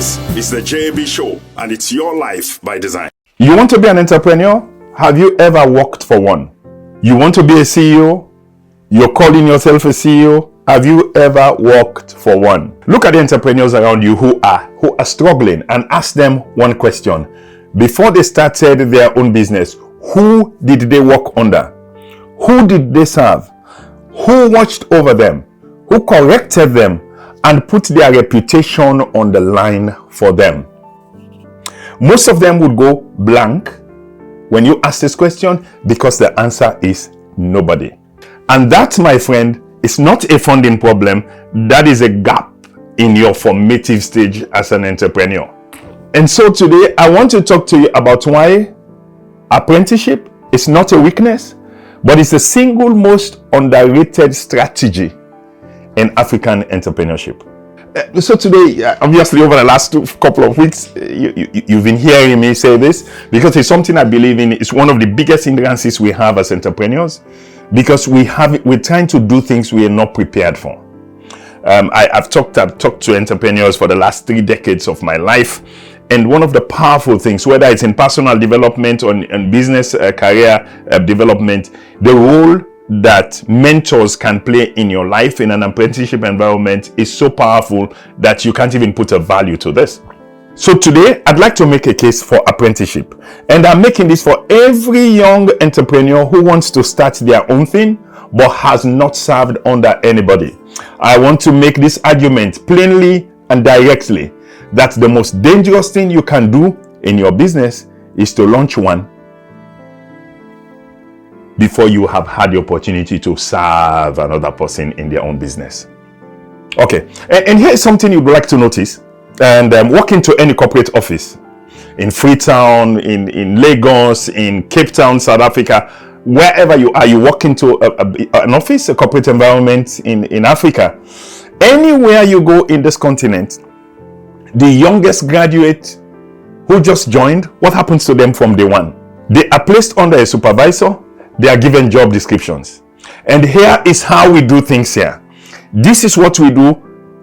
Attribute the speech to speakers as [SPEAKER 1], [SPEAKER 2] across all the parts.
[SPEAKER 1] This is the JB Show, and it's your life by design.
[SPEAKER 2] You want to be an entrepreneur? Have you ever worked for one? You want to be a CEO? You're calling yourself a CEO? Have you ever worked for one? Look at the entrepreneurs around you who are struggling and ask them one question. Before they started their own business, who did they work under? Who did they serve? Who watched over them? Who corrected them and put their reputation on the line for them? Most of them would go blank when you ask this question because the answer is nobody. And that, my friend, is not a funding problem. That is a gap in your formative stage as an entrepreneur. And so today I want to talk to you about why apprenticeship is not a weakness, but it's the single most underrated strategy in African entrepreneurship. So today, obviously over the last couple of weeks, you've been hearing me say this because it's something I believe in. It's one of the biggest hindrances we have as entrepreneurs because we're trying to do things we are not prepared for. I've talked to entrepreneurs for the last 3 decades of my life, and one of the powerful things, whether it's in personal development or in business career development, the role that mentors can play in your life in an apprenticeship environment is so powerful that you can't even put a value to this. So today, I'd like to make a case for apprenticeship. And I'm making this for every young entrepreneur who wants to start their own thing, but has not served under anybody. I want to make this argument plainly and directly that the most dangerous thing you can do in your business is to launch one before you have had the opportunity to serve another person in their own business. Okay, and here is something you'd like to notice. And walk into any corporate office in Freetown, in Lagos, in Cape Town, South Africa, wherever you are, you walk into an office, a corporate environment in Africa. Anywhere you go in this continent, the youngest graduate who just joined, what happens to them from day one? They are placed under a supervisor. They are given job descriptions. And here is how we do things here. This is what we do.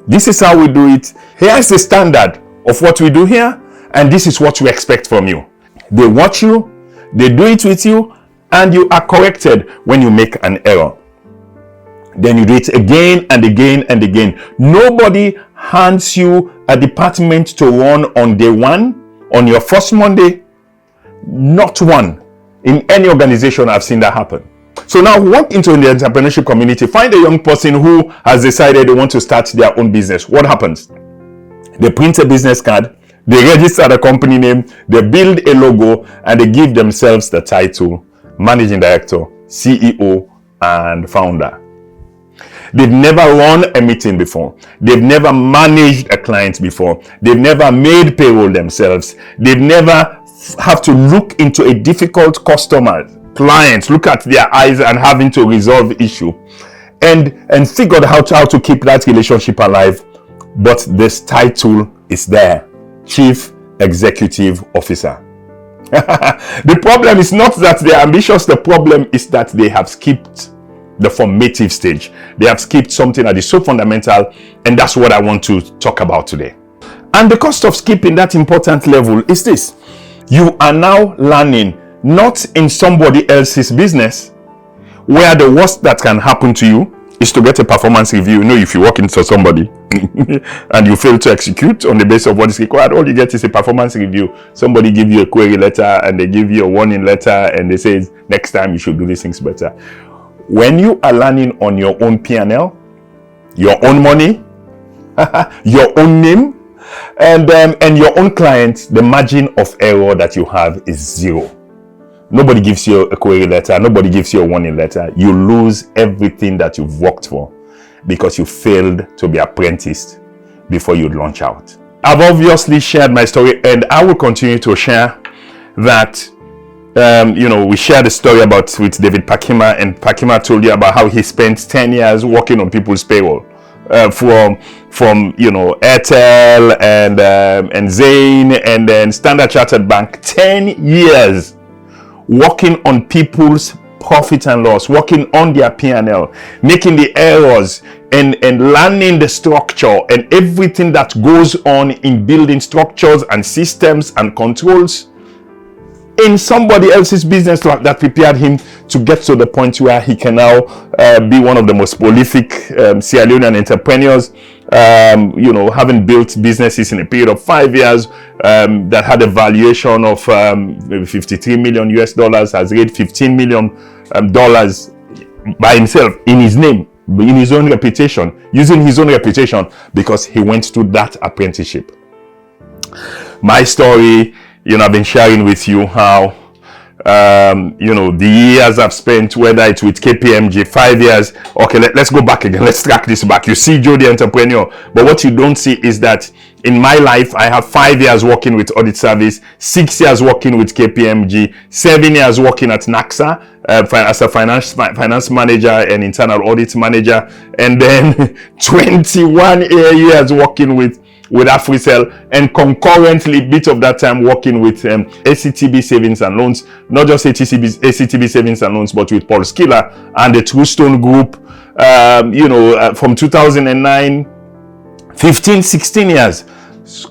[SPEAKER 2] This is how we do it. Here is the standard of what we do here. And this is what we expect from you. They watch you. They do it with you. And you are corrected when you make an error. Then you do it again and again and again. Nobody hands you a department to run on day one, on your first Monday. Not one. In any organization, I've seen that happen. So now walk into the entrepreneurship community, find a young person who has decided they want to start their own business. What happens? They print a business card, they register the company name, they build a logo, and they give themselves the title Managing Director, CEO, and Founder. They've never run a meeting before. They've never managed a client before. They've never made payroll themselves. They've never have to look into a difficult customer, client, look at their eyes and having to resolve issue and figured out how to keep that relationship alive. But this title is there, Chief Executive Officer. The problem is not that they're ambitious. The problem is that they have skipped the formative stage. They have skipped something that is so fundamental, and that's what I want to talk about today. And the cost of skipping that important level is this. You are now learning not in somebody else's business, where the worst that can happen to you is to get a performance review. You know, if you walk into somebody and you fail to execute on the basis of what is required, all you get is a performance review. Somebody give you a query letter and they give you a warning letter and they say, next time you should do these things better. When you are learning on your own P&L, your own money, your own name, and your own client, the margin of error that you have is zero. Nobody gives you a query letter. Nobody gives you a warning letter. You lose everything that you've worked for because you failed to be apprenticed before you launch out. I've obviously shared my story, and I will continue to share that. We shared a story with David Pakima, and Pakima told you about how he spent 10 years working on people's payroll. From Airtel and Zain and then Standard Chartered Bank. 10 years working on people's profit and loss, working on their P&L, making the errors, and learning the structure and everything that goes on in building structures and systems and controls in somebody else's business that prepared him to get to the point where he can now be one of the most prolific Sierra Leonean entrepreneurs, having built businesses in a period of 5 years that had a valuation of maybe 53 million US dollars, has raised 15 million dollars by himself, in his name, in his own reputation, using his own reputation, because he went through that apprenticeship. My story, I've been sharing with you how, the years I've spent, whether it's with KPMG, 5 years. Okay, let's go back again. Let's track this back. You see Joe the entrepreneur, but what you don't see is that in my life, I have 5 years working with audit service, 6 years working with KPMG, 7 years working at NACSA as a finance manager and internal audit manager, and then 21 years working with Africell, and concurrently bit of that time working with ACTB Savings and Loans, not just ACTB Savings and Loans, but with Paul Skiller and the True Stone Group, from 2009, 16 years,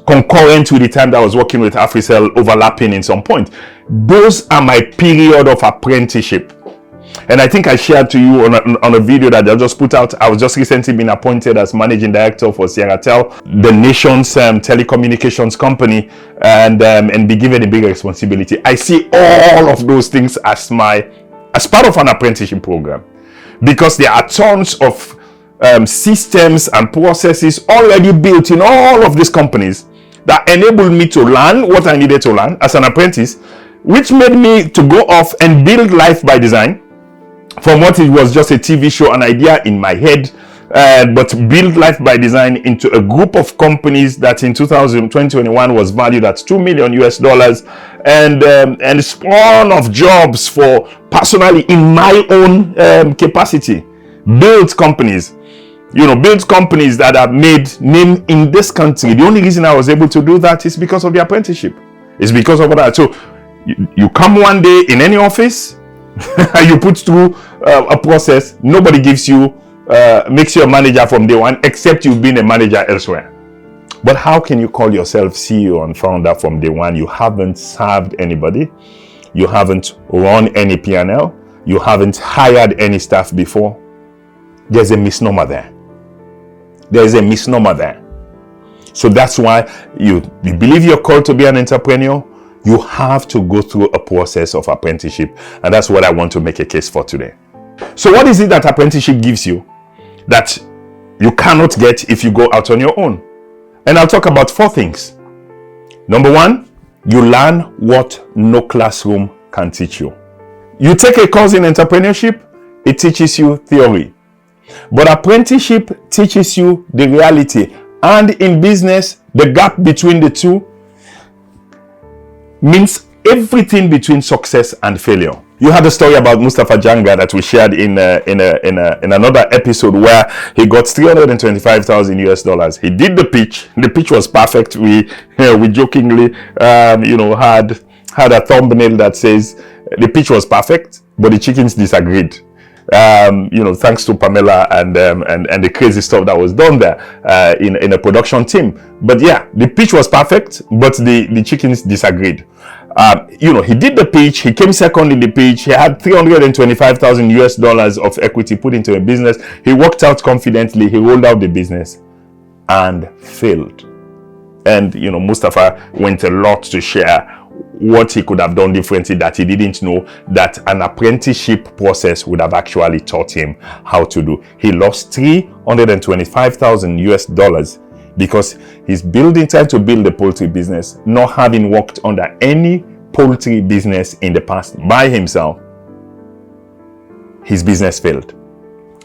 [SPEAKER 2] concurrent with the time that I was working with Africell, overlapping in some point. Those are my period of apprenticeship. And I think I shared to you on a video that I just put out. I was just recently been appointed as managing director for SierraTel, the nation's telecommunications company, and be given a big responsibility. I see all of those things as part of an apprenticeship program, because there are tons of systems and processes already built in all of these companies that enabled me to learn what I needed to learn as an apprentice, which made me to go off and build Life by Design from what it was just a TV show, an idea in my head, but build Life by Design into a group of companies that in 2021 was valued at $2 million US dollars, and spawn of jobs for personally in my own capacity. Build companies that have made name in this country. The only reason I was able to do that is because of the apprenticeship. It's because of that. So you come one day in any office, you put through a process. Nobody gives you makes you a manager from day one, except you've been a manager elsewhere. But how can you call yourself CEO and founder from day one? You haven't served anybody, you haven't run any P&L, you haven't hired any staff before. There's a misnomer there. So that's why you believe you're called to be an entrepreneur. You have to go through a process of apprenticeship, and that's what I want to make a case for today. So what is it that apprenticeship gives you that you cannot get if you go out on your own? And I'll talk about 4 things. Number 1, you learn what no classroom can teach you. You take a course in entrepreneurship, it teaches you theory. But apprenticeship teaches you the reality. And in business, the gap between the two means everything between success and failure. You had a story about Mustafa Janga that we shared in another episode, where he got 325,000 US dollars. He did the pitch. The pitch was perfect. We jokingly had a thumbnail that says the pitch was perfect, but the chickens disagreed. Thanks to Pamela and the crazy stuff that was done there in a production team. But yeah, the pitch was perfect, but the chickens disagreed. He did the pitch, he came second in the pitch, he had 325,000 US dollars of equity put into a business. He worked out confidently, he rolled out the business and failed. And Mustafa went a lot to share what he could have done differently that he didn't know that an apprenticeship process would have actually taught him how to do. He lost 325,000 US dollars because he's trying to build a poultry business, not having worked under any poultry business in the past by himself. His business failed.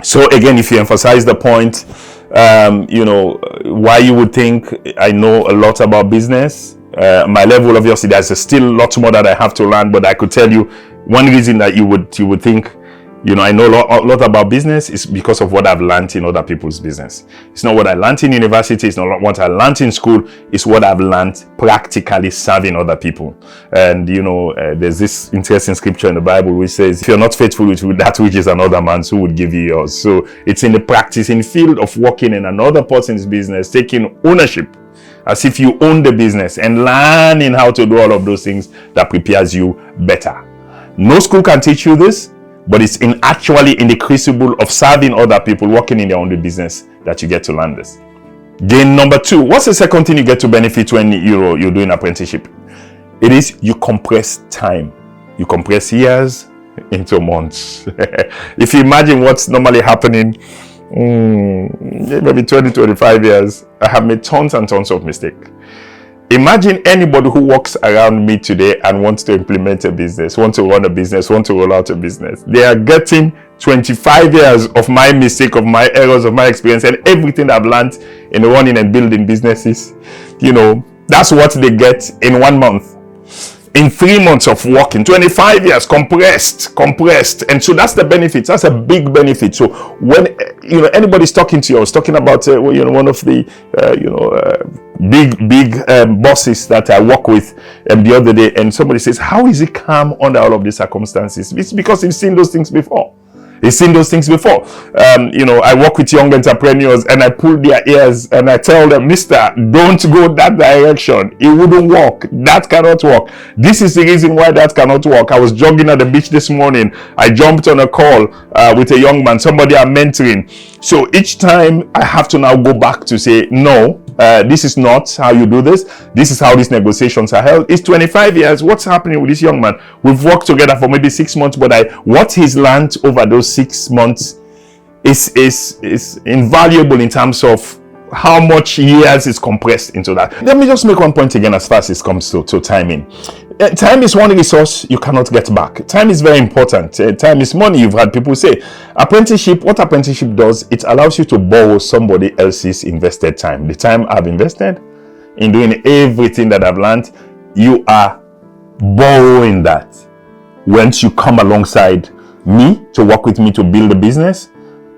[SPEAKER 2] So again, if you emphasize the point, why you would think I know a lot about business, my level, obviously there's still lots more that I have to learn, but I could tell you one reason that you would think I know a lot about business. It's because of what I've learned in other people's business. It's not what I learned in university. It's not what I learned in school. It's what I've learned practically serving other people. And, there's this interesting scripture in the Bible which says, if you're not faithful with that which is another man's, who would give you yours? So it's in the practicing field of working in another person's business, taking ownership as if you own the business and learning how to do all of those things that prepares you better. No school can teach you this, but it's actually in the crucible of serving other people, working in their own business, that you get to learn this. Gain number 2. What's the second thing you get to benefit when you're doing apprenticeship? It is you compress time. You compress years into months. If you imagine what's normally happening, maybe 20-25 years, I have made tons and tons of mistakes. Imagine anybody who walks around me today and wants to implement a business, wants to run a business, wants to roll out a business. They are getting 25 years of my mistake, of my errors, of my experience, and everything I've learned in running and building businesses. That's what they get in 1 month. In 3 months of working, 25 years compressed. And so that's the benefit. That's a big benefit. So when anybody's talking to you, I was talking about one of the big bosses that I work with the other day, and somebody says, how is he calm under all of these circumstances? It's because he's seen those things before. I work with young entrepreneurs and I pull their ears and I tell them, mister, don't go that direction. It wouldn't work. That cannot work. This is the reason why that cannot work. I was jogging at the beach this morning. I jumped on a call with a young man, somebody I'm mentoring. So each time I have to now go back to say, no, this is not how you do this. This is how these negotiations are held. It's 25 years. What's happening with this young man? We've worked together for maybe 6 months, but what he's learned over those 6 months is invaluable in terms of how much years is compressed into that. Let me just make one point again as far as it comes to timing. Time is one resource you cannot get back. Time is very important. Time is money. You've had people say. What apprenticeship does, it allows you to borrow somebody else's invested time. The time I've invested in doing everything that I've learned, you are borrowing that. Once you come alongside me to work with me to build a business,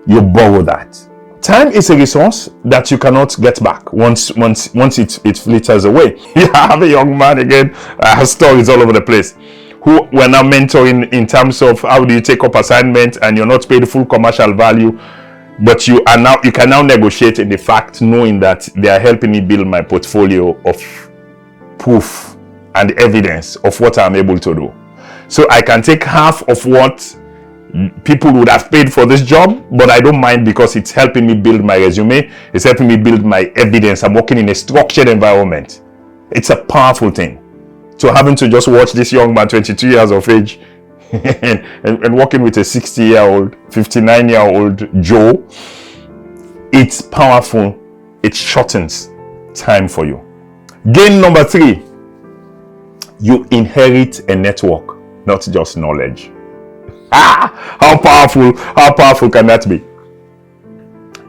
[SPEAKER 2] you borrow that. Time is a resource that you cannot get back once it flitters away. You have a young man, again, has stories all over the place, who we're now mentoring in terms of how do you take up assignment and you're not paid full commercial value, but you can now negotiate in the fact knowing that they are helping me build my portfolio of proof and evidence of what I'm able to do. So I can take half of what people would have paid for this job, but I don't mind because it's helping me build my resume. It's helping me build my evidence. I'm working in a structured environment. It's a powerful thing. So having to just watch this young man, 22 years of age, and working with a 60-year-old, 59-year-old Joe, it's powerful. It shortens time for you. Gain number 3, you inherit a network, not just knowledge. How powerful can that be?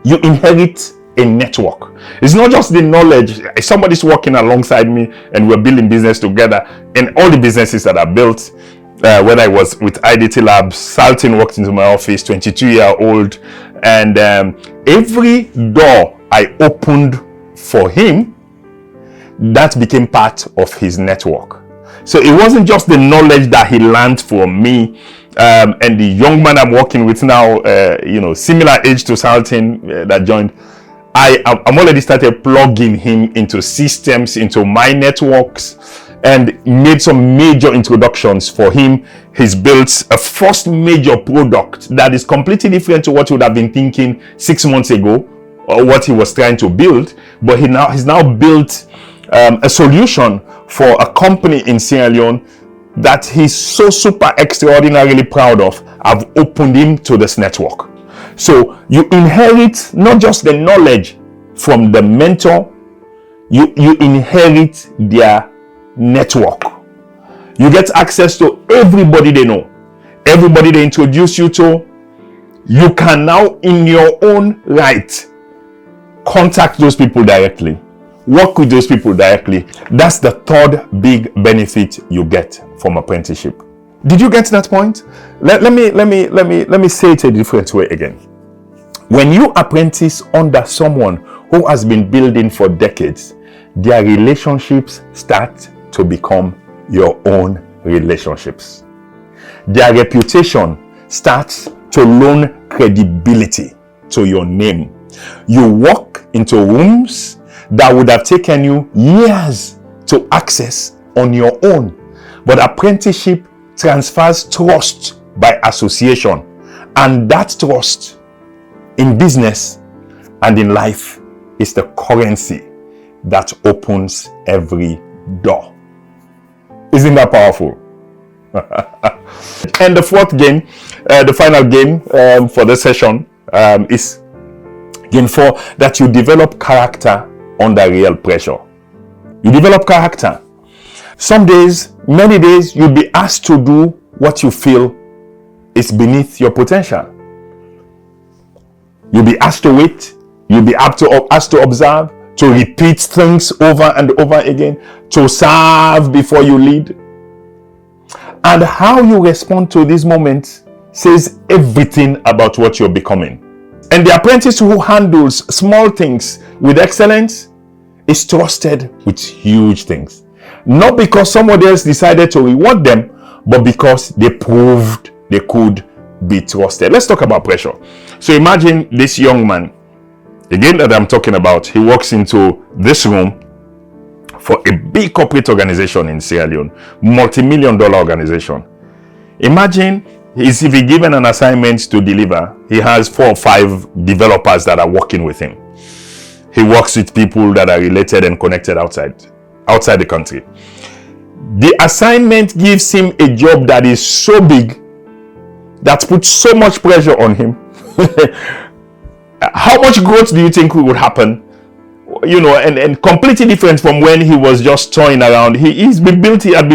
[SPEAKER 2] You inherit a network. It's not just the knowledge. Somebody's working alongside me and we're building business together. And all the businesses that I built, whether I was with IDT Labs, Saltin walked into my office, 22-year-old, and every door I opened for him, that became part of his network. So it wasn't just the knowledge that he learned from me. And the young man I'm working with now, similar age to Saltin that joined, I'm already started plugging him into systems, into my networks, and made some major introductions for him. He's built a first major product that is completely different to what he would have been thinking 6 months ago, or what he was trying to build. But he's now built a solution for a company in Sierra Leone that he's so super extraordinarily proud of. I've opened him to this network. So you inherit not just the knowledge from the mentor, you inherit their network. You get access to everybody they know, everybody they introduce you to. You can now, in your own right, contact those people directly, work with those people directly. That's the third big benefit you get from apprenticeship. Did you get that point? Let me say it a different way again. When you apprentice under someone who has been building for decades, their relationships start to become your own relationships. Their reputation starts to loan credibility to your name. You walk into rooms that would have taken you years to access on your own. But apprenticeship transfers trust by association, and that trust in business and in life is the currency that opens every door. Isn't that powerful? And the fourth game, the final game for this session is game 4, that you develop character under real pressure. You develop character. Some days, many days, you'll be asked to do what you feel is beneath your potential. You'll be asked to wait. You'll be asked to observe, to repeat things over and over again, to serve before you lead. And how you respond to these moments says everything about what you're becoming. And the apprentice who handles small things with excellence is trusted with huge things. Not because somebody else decided to reward them, but because they proved they could be trusted. Let's talk about pressure. So imagine this young man, again that I'm talking about, he walks into this room for a big corporate organization in Sierra Leone, multi-million-dollar organization. Imagine if he given an assignment to deliver, he has 4 or 5 developers that are working with him. He works with people that are related and connected outside the country. The assignment gives him a job that is so big, that puts so much pressure on him. How much growth do you think would happen? And completely different from when he was just toying around. He had been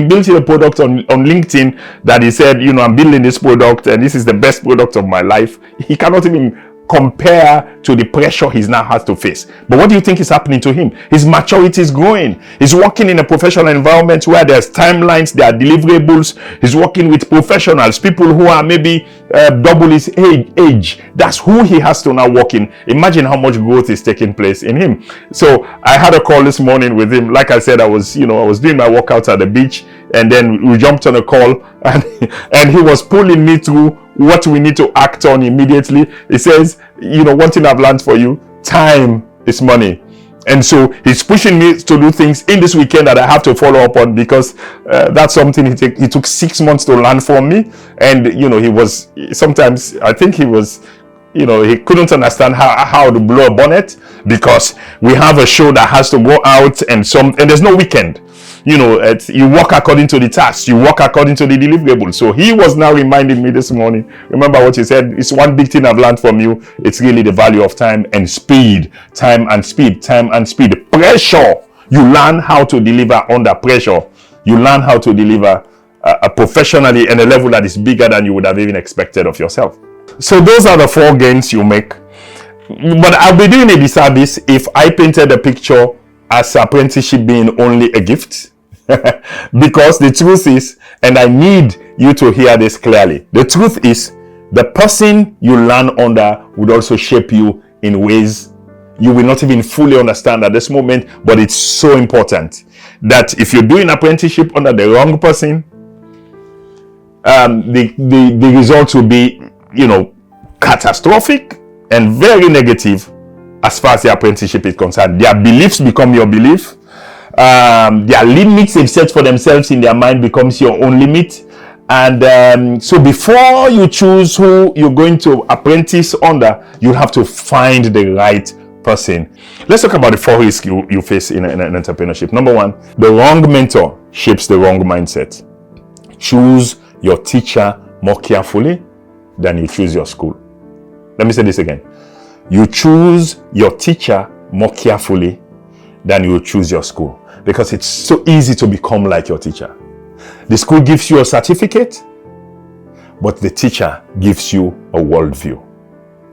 [SPEAKER 2] building a product on LinkedIn that he said, I'm building this product and this is the best product of my life. He cannot even compare to the pressure he now has to face. But what do you think is happening to him? His maturity is growing. He's working in a professional environment where there's timelines, there are deliverables. He's working with professionals, people who are maybe double his age. That's who he has to now work in. Imagine how much growth is taking place in him. So I had a call this morning with him. Like I said, I was doing my workouts at the beach, and then we jumped on a call, and he was pulling me through what we need to act on immediately. He says, one thing I've learned for you, time is money. And so he's pushing me to do things in this weekend that I have to follow up on, because that's something he took 6 months to learn from me. And he was, sometimes I think he was, he couldn't understand how to blow a bonnet, because we have a show that has to go out, and there's no weekend. You work according to the tasks, you work according to the deliverables. So he was now reminding me this morning, remember what he said, it's one big thing I've learned from you, it's really the value of time and speed. Time and speed. Pressure, you learn how to deliver under pressure. You learn how to deliver professionally and a level that is bigger than you would have even expected of yourself. So those are the 4 gains you make. But I'll be doing a disservice if I painted a picture as apprenticeship being only a gift. Because the truth is, and I need you to hear this clearly, the truth is, the person you learn under would also shape you in ways you will not even fully understand at this moment. But it's so important that if you're doing apprenticeship under the wrong person, the results will be, catastrophic and very negative as far as the apprenticeship is concerned. Their beliefs become your belief. Their limits they've set for themselves in their mind becomes your own limit. And so before you choose who you're going to apprentice under, you have to find the right person. Let's talk about the 4 risks you face in entrepreneurship. Number 1, the wrong mentor shapes the wrong mindset. Choose your teacher more carefully than you choose your school. Let me say this again. You choose your teacher more carefully than you choose your school, because it's so easy to become like your teacher. The school gives you a certificate, but the teacher gives you a worldview.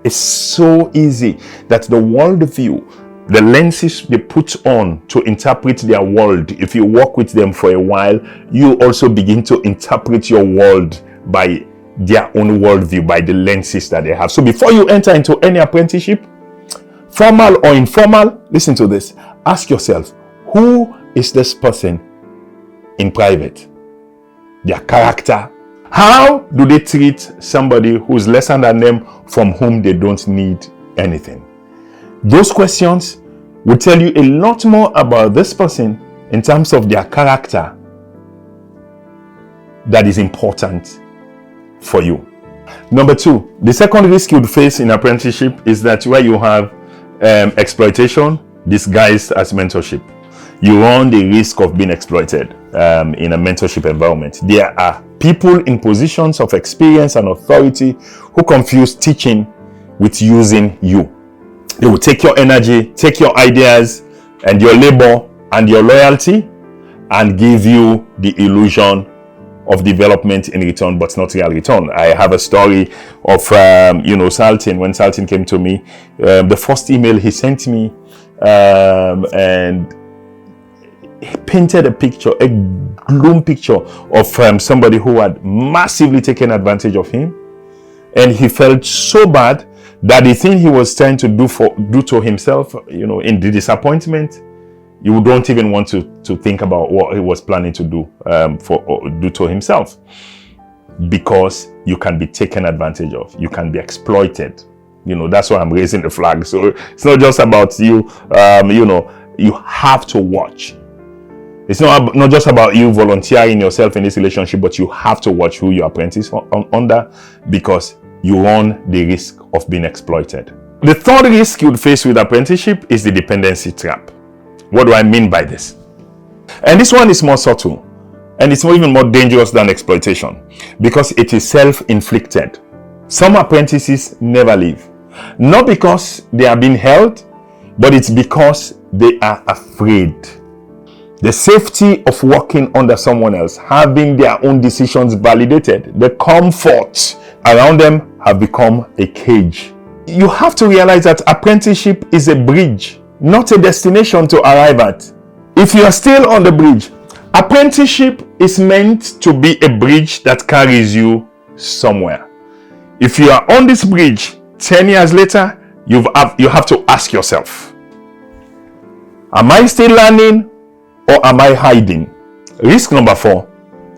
[SPEAKER 2] It's so easy that the worldview the lenses they put on to interpret their world. If you work with them for a while, you also begin to interpret your world by their own worldview, by the lenses that they have. So before you enter into any apprenticeship, formal or informal, listen to this. Ask yourself, who is this person in private? Their character. How do they treat somebody who's lesser than them, from whom they don't need anything? Those questions will tell you a lot more about this person in terms of their character that is important for you. Number two, the second risk you'd face in apprenticeship is that where you have exploitation disguised as mentorship. You run the risk of being exploited in a mentorship environment. There are people in positions of experience and authority who confuse teaching with using you. They will take your energy, take your ideas and your labor and your loyalty and give you the illusion of development in return, but not real return. I have a story of, Saltin. When Saltin came to me, the first email he sent me, and he painted a picture, a gloom picture of somebody who had massively taken advantage of him. And he felt so bad that the thing he was trying to do to himself, in the disappointment, you don't even want to think about what he was planning to do do to himself, because you can be taken advantage of, you can be exploited. That's why I'm raising the flag. So it's not just about you. You have to watch. It's not just about you volunteering yourself in this relationship, but you have to watch who you apprentice under, because you run the risk of being exploited. The third risk you'd face with apprenticeship is the dependency trap. What do I mean by this? And this one is more subtle, and it's even more dangerous than exploitation, because it is self-inflicted. Some apprentices never leave, not because they are being held, but it's because they are afraid. The safety of working under someone else, having their own decisions validated, the comfort around them have become a cage. You have to realize that apprenticeship is a bridge, not a destination to arrive at. If you are still on the bridge, apprenticeship is meant to be a bridge that carries you somewhere. If you are on this bridge 10 years later, you have to ask yourself, am I still learning, or am I hiding? Risk number 4,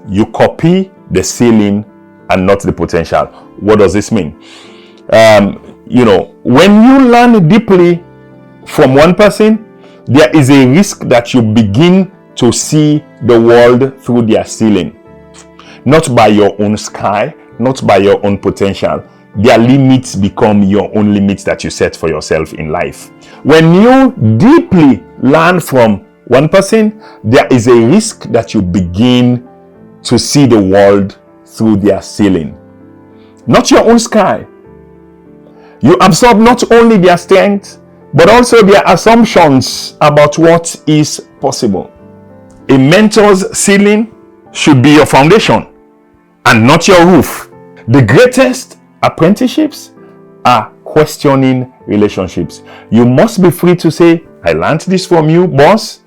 [SPEAKER 2] you copy the ceiling and not the potential. What does this mean? When you learn deeply from one person, there is a risk that you begin to see the world through their ceiling, not by your own sky, not by your own potential. Their limits become your own limits that you set for yourself in life. When you deeply learn from one person, there is a risk that you begin to see the world through their ceiling, not your own sky. You absorb not only their strengths, but also their assumptions about what is possible. A mentor's ceiling should be your foundation and not your roof. The greatest apprenticeships are questioning relationships. You must be free to say, I learned this from you, boss,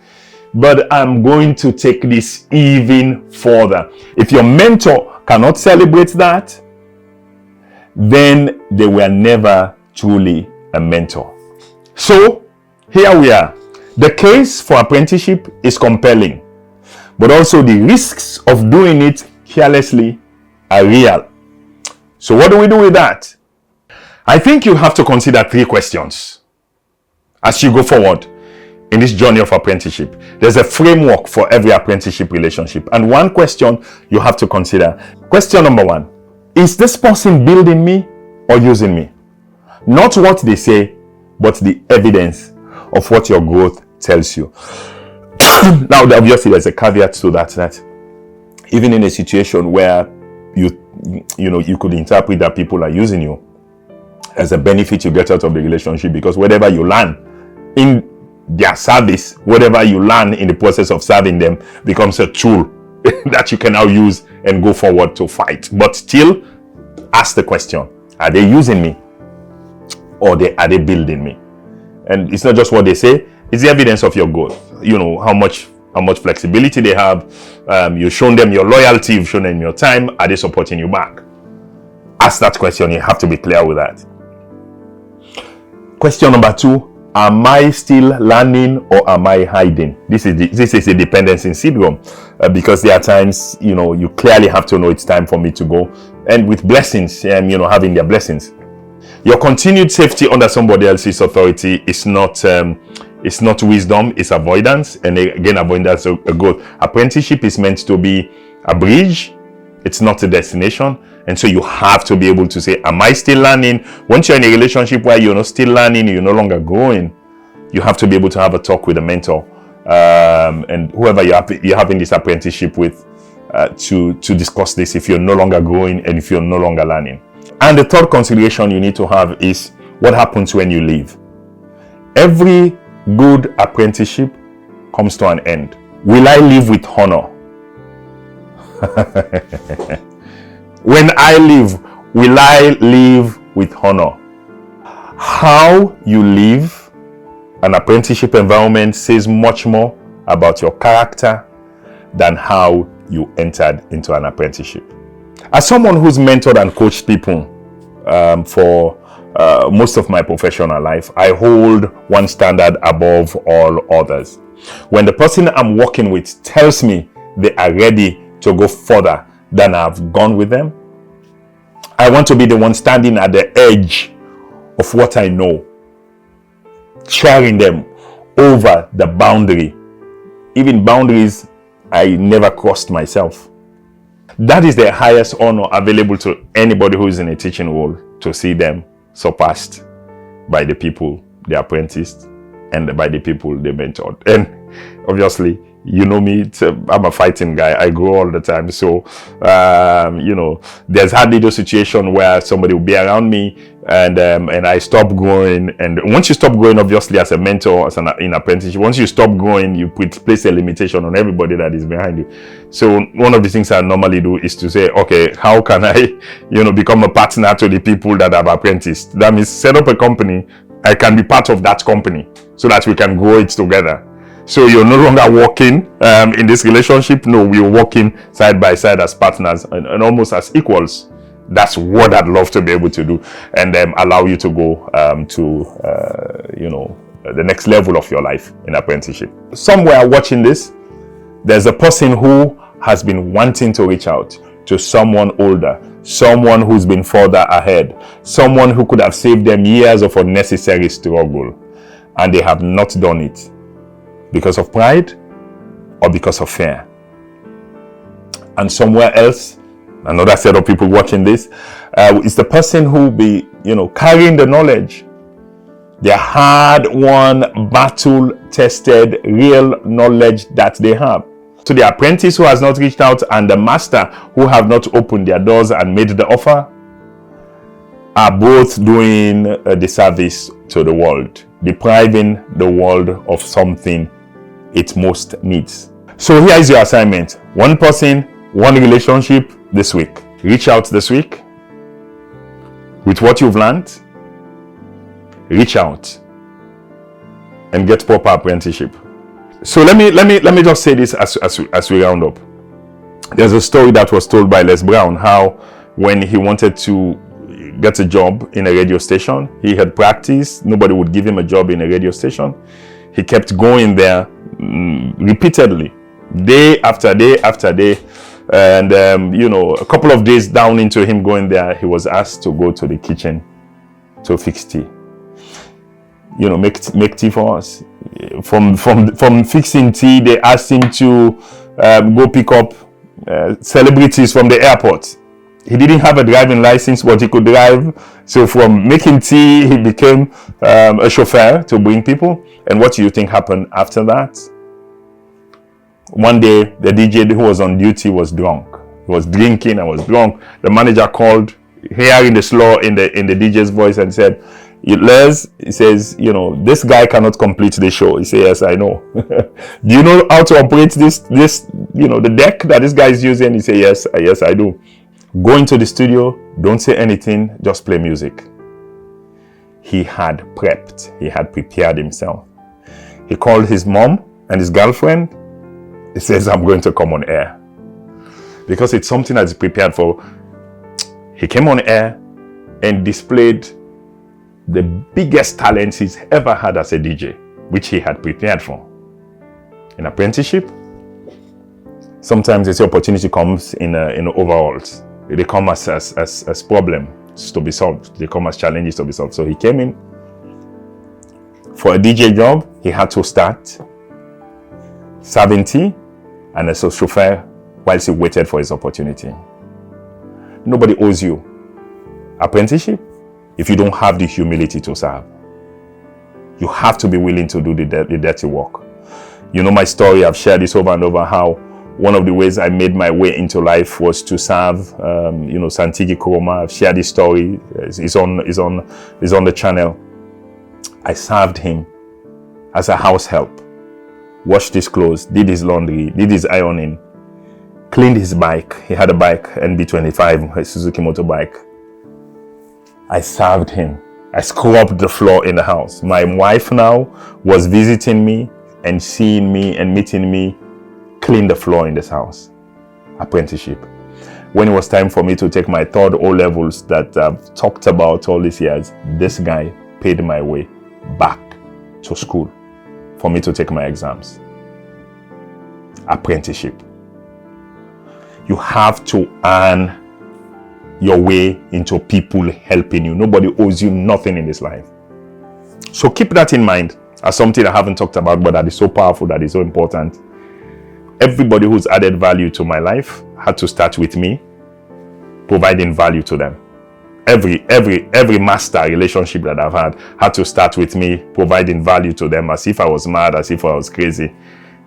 [SPEAKER 2] but I'm going to take this even further. If your mentor cannot celebrate that, then they were never truly a mentor. So here we are. The case for apprenticeship is compelling, but also the risks of doing it carelessly are real. So what do we do with that? I think you have to consider 3 questions as you go forward in this journey of apprenticeship. There's a framework for every apprenticeship relationship, and one question you have to consider. Question number 1, is this person building me or using me? Not what they say, but the evidence of what your growth tells you. Now, obviously, there's a caveat to that even in a situation where you could interpret that people are using you, as a benefit you get out of the relationship, because whatever you learn in their service, whatever you learn in the process of serving them, becomes a tool that you can now use and go forward to fight. But still, ask the question, are they using me, or are they building me? And it's not just what they say, it's the evidence of your growth. You know, how much flexibility they have. You've shown them your loyalty, you've shown them your time. Are they supporting you back? Ask that question. You have to be clear with that. Question number 2, am I still learning or am I hiding? This is a dependency syndrome, because there are times, you know, you clearly have to know it's time for me to go. And with blessings, you know, having their blessings, your continued safety under somebody else's authority is not wisdom, it's avoidance. And again, avoidance is a goal. Apprenticeship is meant to be a bridge, it's not a destination. And so you have to be able to say, am I still learning? Once you're in a relationship where you're not still learning, you're no longer growing, you have to be able to have a talk with a mentor, and whoever you're having this apprenticeship with, to discuss this if you're no longer growing and if you're no longer learning. And the third consideration you need to have is what happens when you leave. Every good apprenticeship comes to an end. Will I live with honor? When I leave, will I live with honor? How you live an apprenticeship environment says much more about your character than how you entered into an apprenticeship. As someone who's mentored and coached people for most of my professional life, I hold one standard above all others. When the person I'm working with tells me they are ready to go further than I've gone with them, I want to be the one standing at the edge of what I know, cheering them over the boundary, even boundaries I never crossed myself. That is the highest honor available to anybody who is in a teaching role, to see them surpassed by the people they apprenticed and by the people they mentored. And obviously, you know me, I'm a fighting guy. I grow all the time. So, you know, there's hardly no situation where somebody will be around me and I stop growing. And once you stop growing, obviously, as a mentor, in apprenticeship, once you stop growing, you place a limitation on everybody that is behind you. So one of the things I normally do is to say, okay, how can I, you know, become a partner to the people that I've apprenticed? That means set up a company. I can be part of that company so that we can grow it together. So you're no longer working in this relationship. No, we're working side by side as partners and almost as equals. That's what I'd love to be able to do, and allow you to go to you know, the next level of your life in apprenticeship. Somewhere watching this, there's a person who has been wanting to reach out to someone older, someone who's been further ahead, someone who could have saved them years of unnecessary struggle, and they have not done it. Because of pride or because of fear. And somewhere else, another set of people watching this, is the person who be, you know, carrying the knowledge, their hard-won, battle-tested, real knowledge that they have. To the apprentice who has not reached out and the master who have not opened their doors and made the offer, are both doing a disservice to the world, depriving the world of something it most needs. So here is your assignment. One person, one relationship this week. Reach out this week with what you've learned. Reach out and get proper apprenticeship. So let me just say this as we round up. There's a story that was told by Les Brown, how when he wanted to get a job in a radio station, he had practiced. Nobody would give him a job in a radio station. He kept going there repeatedly, day after day after day, and you know, a couple of days down into him going there, he was asked to go to the kitchen to fix tea. You know, make tea for us. From fixing tea, they asked him to go pick up celebrities from the airport. He didn't have a driving license, but he could drive. So from making tea, he became a chauffeur to bring people. And what do you think happened after that? One day, the DJ who was on duty was drunk. He was drinking and was drunk. The manager called, hearing the slur in the DJ's voice, and said, Les, he says, you know, this guy cannot complete the show. He said, yes, I know. Do you know how to operate this, you know, the deck that this guy is using? He said, yes, I do. Go into the studio, don't say anything, just play music. he had prepped, he had prepared himself. He called his mom and his girlfriend. He says, I'm going to come on air. Because it's something that's prepared for. He came on air and displayed the biggest talents he's ever had as a DJ, which he had prepared for. In apprenticeship, sometimes this opportunity comes in overalls. They come as problems to be solved. They come as challenges to be solved. So he came in for a DJ job. He had to start serving tea and as a chauffeur whilst he waited for his opportunity. Nobody owes you apprenticeship if you don't have the humility to serve. You have to be willing to do the dirty work. You know my story. I've shared this over and over, how one of the ways I made my way into life was to serve, Santigi Kuroma. I've shared this story. It's on the channel. I served him as a house help, washed his clothes, did his laundry, did his ironing, cleaned his bike. He had a bike, NB25, a Suzuki motorbike. I served him. I scrubbed the floor in the house. My wife now was visiting me and seeing me and meeting me clean the floor in this house. Apprenticeship. When it was time for me to take my third O-levels that I've talked about all these years, this guy paid my way back to school for me to take my exams. Apprenticeship. You have to earn your way into people helping you. Nobody owes you nothing in this life. So keep that in mind as something I haven't talked about, but that is so powerful, that is so important. Everybody who's added value to my life had to start with me providing value to them. Every master relationship that I've had to start with me providing value to them, as if I was mad, as if I was crazy,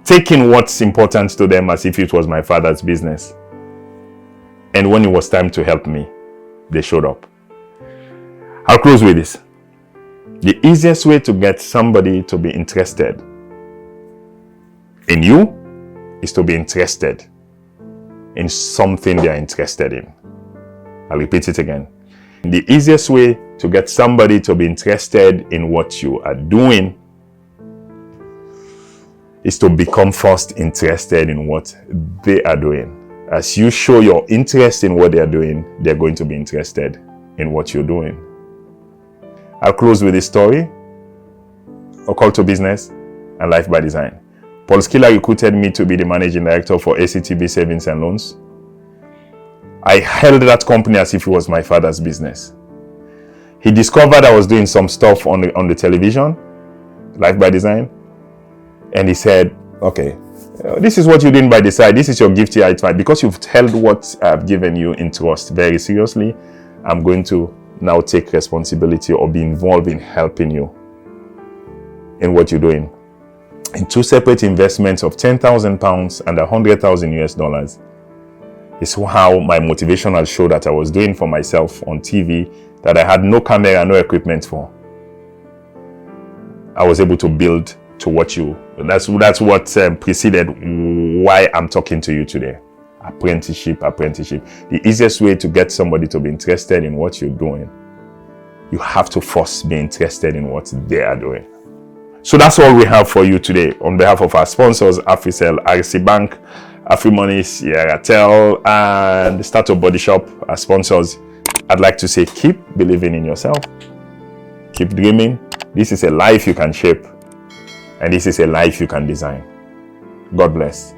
[SPEAKER 2] taking what's important to them as if it was my father's business. And when it was time to help me, they showed up. I'll close with this. The easiest way to get somebody to be interested in you is to be interested in something they're interested in. I'll repeat it again. The easiest way to get somebody to be interested in what you are doing is to become first interested in what they are doing. As you show your interest in what they're doing, they're going to be interested in what you're doing. I'll close with this story, A Call to Business and Life by Design. Paul Skiller recruited me to be the managing director for ACTB Savings and Loans. I held that company as if it was my father's business. He discovered I was doing some stuff on the television, Life by Design, and he said, okay, this is what you're doing by the side. This is your gift here. It's fine. Because you've held what I've given you in trust very seriously, I'm going to now take responsibility or be involved in helping you in what you're doing. In two separate investments of £10,000 and $100,000 is how my motivational show that I was doing for myself on TV, that I had no camera, no equipment for, I was able to build to what you. That's what preceded why I'm talking to you today. Apprenticeship. The easiest way to get somebody to be interested in what you're doing, you have to first be interested in what they are doing. So that's all we have for you today. On behalf of our sponsors, Africell, RC Bank, AfriMoney, Airtel, and Startup Body Shop, our sponsors, I'd like to say keep believing in yourself. Keep dreaming. This is a life you can shape. And this is a life you can design. God bless.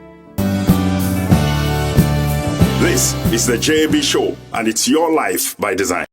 [SPEAKER 1] This is the JB Show, and it's your life by design.